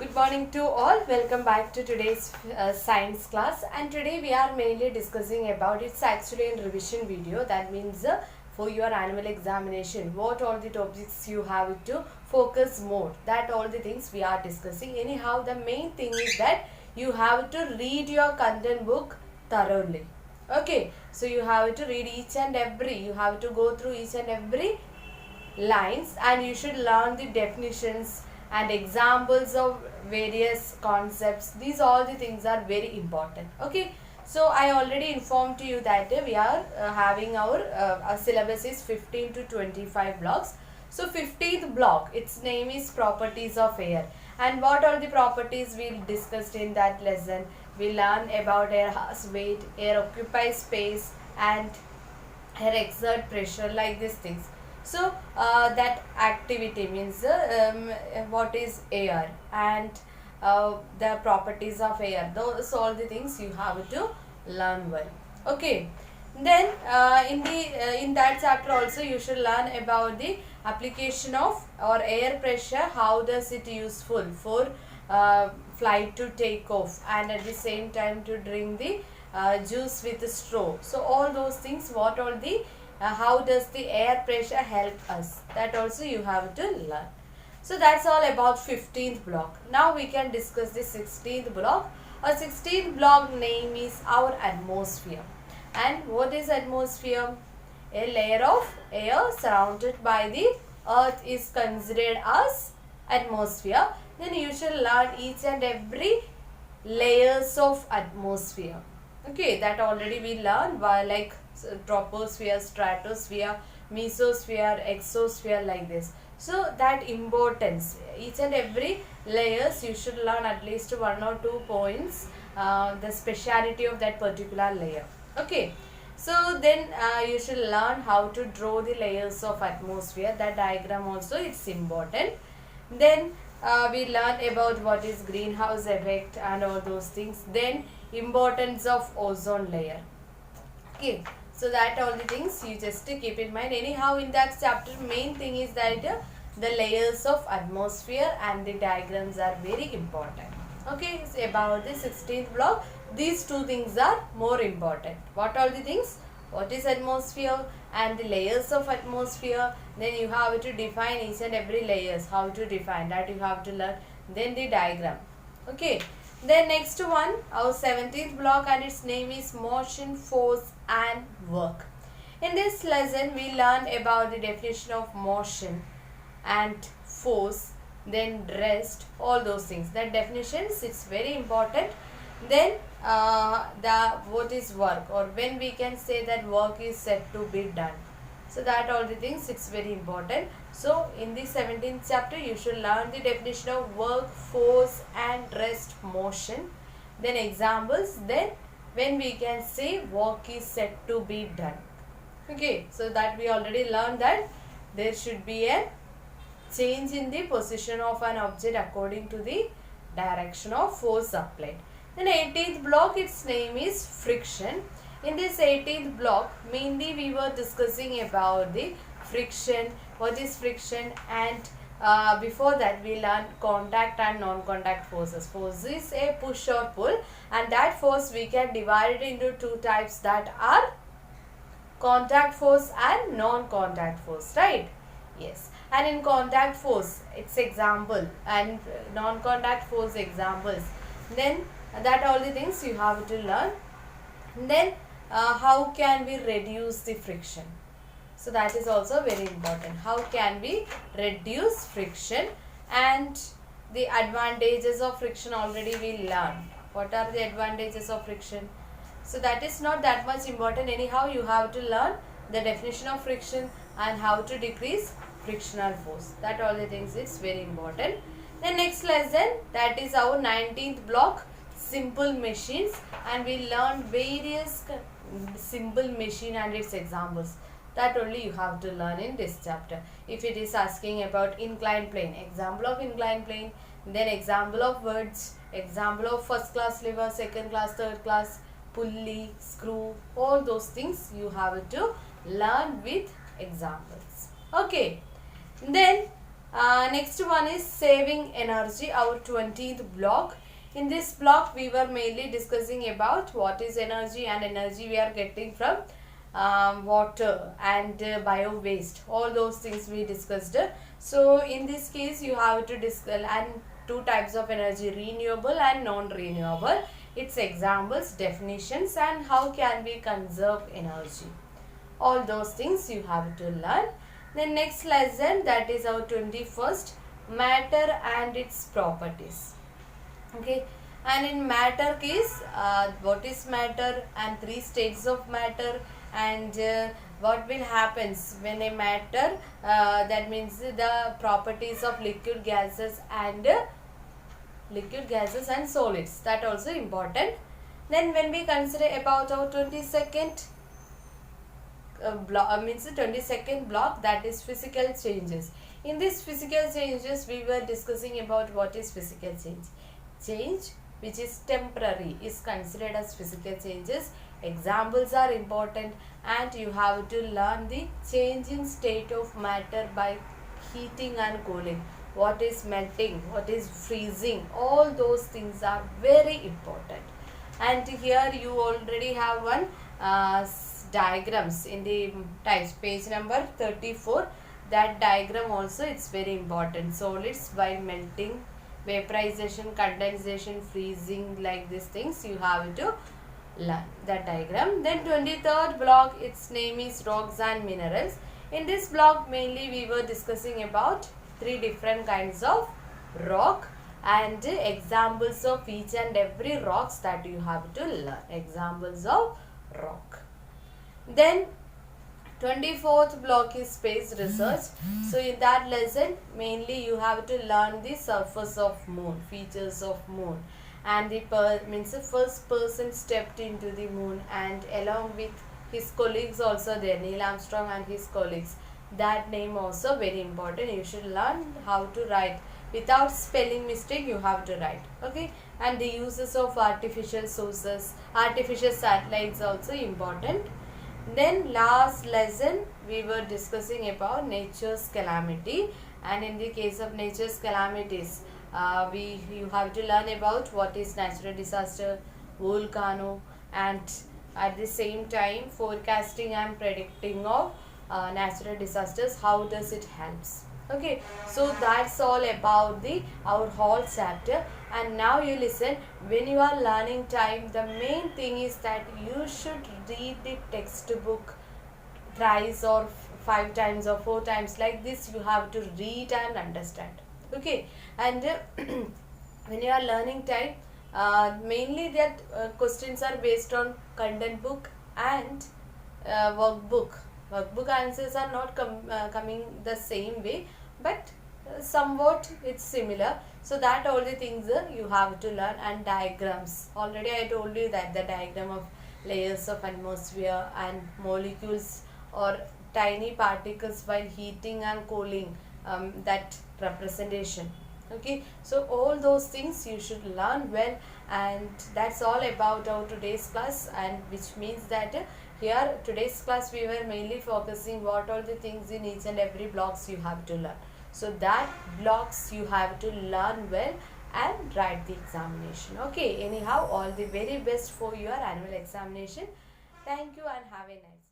Good morning to all. Welcome back to today's science class, and today we are mainly discussing about it's actually a revision video. That means for your annual examination, what all the topics you have to focus more. That all the things we are discussing. Anyhow, the main thing is that you have to read your content book thoroughly. Okay, so you have to read each and every. You have to go through each and every lines, and you should learn the definitions and examples of various concepts. These all the things are very important. Okay, so I already informed to you that we are having our syllabus is 15 to 25 blocks. So 15th block, its name is properties of air, and what are the properties we discussed in that lesson. We learn about air has weight, air occupies space, and air exert pressure, like these things. So that activity means what is air, and the properties of air. Those all the things you have to learn well. Okay. Then in that chapter also you should learn about the application of or air pressure. How does it useful for flight to take off, and at the same time to drink the juice with a straw. So all those things, what all the how does the air pressure help us, that also you have to learn. So that's all about 15th block. Now we can discuss the 16th block. Our 16th block name is our atmosphere. And what is atmosphere? A layer of air surrounded by the earth is considered as atmosphere. Then you should learn each and every layers of atmosphere. Okay, that already we learned, like troposphere, stratosphere, mesosphere, exosphere, like this. So that importance, each and every layers you should learn at least 1 or 2 points, the speciality of that particular layer. Okay, so then you should learn how to draw the layers of atmosphere. That diagram also it's important. Then we learn about what is greenhouse effect and all those things. Then importance of ozone layer. Okay, so that all the things you just keep in mind. Anyhow, in that chapter main thing is that the layers of atmosphere and the diagrams are very important. Okay, so about the 16th block, these two things are more important. What are the things? What is atmosphere and the layers of atmosphere. Then you have to define each and every layers. How to define that you have to learn. Then the diagram. Okay. Then next one, our 17th block, and its name is motion, force and work. In this lesson we learn about the definition of motion and force, then rest, all those things. That definitions, it's very important. Then what is work, or when we can say that work is said to be done. So that all the things, it's very important. So in the 17th chapter you should learn the definition of work, force and rest, motion. Then examples. Then when we can say work is said to be done. Okay, so that we already learned that there should be a change in the position of an object according to the direction of force applied. Then 18th block, its name is friction. In this 18th block, mainly we were discussing about the friction, what is friction, and before that we learned contact and non-contact forces. Force is a push or pull, and that force we can divide it into two types, that are contact force and non-contact force, right? Yes. And in contact force, its example, and non-contact force examples. Then that all the things you have to learn. Then how can we reduce the friction? So that is also very important. How can we reduce friction, and the advantages of friction already we learned. What are the advantages of friction? So that is not that much important. Anyhow, you have to learn the definition of friction and how to decrease frictional force. That all the things is very important. The next lesson, that is our 19th block, simple machines, and we learn various simple machine and its examples. That only you have to learn in this chapter. If it is asking about inclined plane, example of inclined plane, then example of words, example of first class lever, second class, third class, pulley, screw, all those things you have to learn with examples. Okay. Then Next one is saving energy, our 20th block. In this block we were mainly discussing about what is energy and energy we are getting from water and bio waste. All those things we discussed. So in this case you have to discuss and two types of energy, renewable and non-renewable. Its examples, definitions, and how can we conserve energy. All those things you have to learn. The next lesson, that is our 21st, matter and its properties. Okay, and in matter case, what is matter and three states of matter, and what will happens when a matter, that means the properties of liquid gases and solids, that also important. Then when we consider about our 22nd block, means the 22nd block, that is physical changes. In this physical changes we were discussing about what is physical change which is temporary is considered as physical changes. Examples are important, and you have to learn the change in state of matter by heating and cooling. What is melting, what is freezing, all those things are very important. And here you already have one diagrams in the types, page number 34. That diagram also, it's very important. Solids by melting, vaporization, condensation, freezing, like these things you have to learn that diagram. Then 23rd block, its name is rocks and minerals. In this block mainly we were discussing about three different kinds of rock and examples of each and every rocks that you have to learn. Examples of rock. Then 24th block is space research. So in that lesson mainly you have to learn the surface of moon, features of moon, and the means the first person stepped into the moon, and along with his colleagues also there, Neil Armstrong and his colleagues. That name also very important. You should learn how to write without spelling mistake. You have to write. Okay, and the uses of artificial sources, artificial satellites also important. Then last lesson we were discussing about nature's calamity, and in the case of nature's calamities you have to learn about what is natural disaster, volcano, and at the same time forecasting and predicting of natural disasters, how does it helps. Okay, so that's all about the our whole chapter. And now you listen, when you are learning time, the main thing is that you should read the textbook thrice or 5 times or 4 times, like this you have to read and understand. Okay, and when you are learning time, mainly that questions are based on content book and workbook. Workbook answers are not coming the same way, but somewhat it's similar. So that all the things you have to learn. And diagrams, already I told you that the diagram of layers of atmosphere and molecules or tiny particles while heating and cooling, that representation. Okay, so all those things you should learn well. And that's all about our today's class, and which means that here today's class we were mainly focusing what all the things in each and every blocks you have to learn. So that blocks you have to learn well and write the examination. Okay, anyhow, all the very best for your annual examination. Thank you and have a nice day.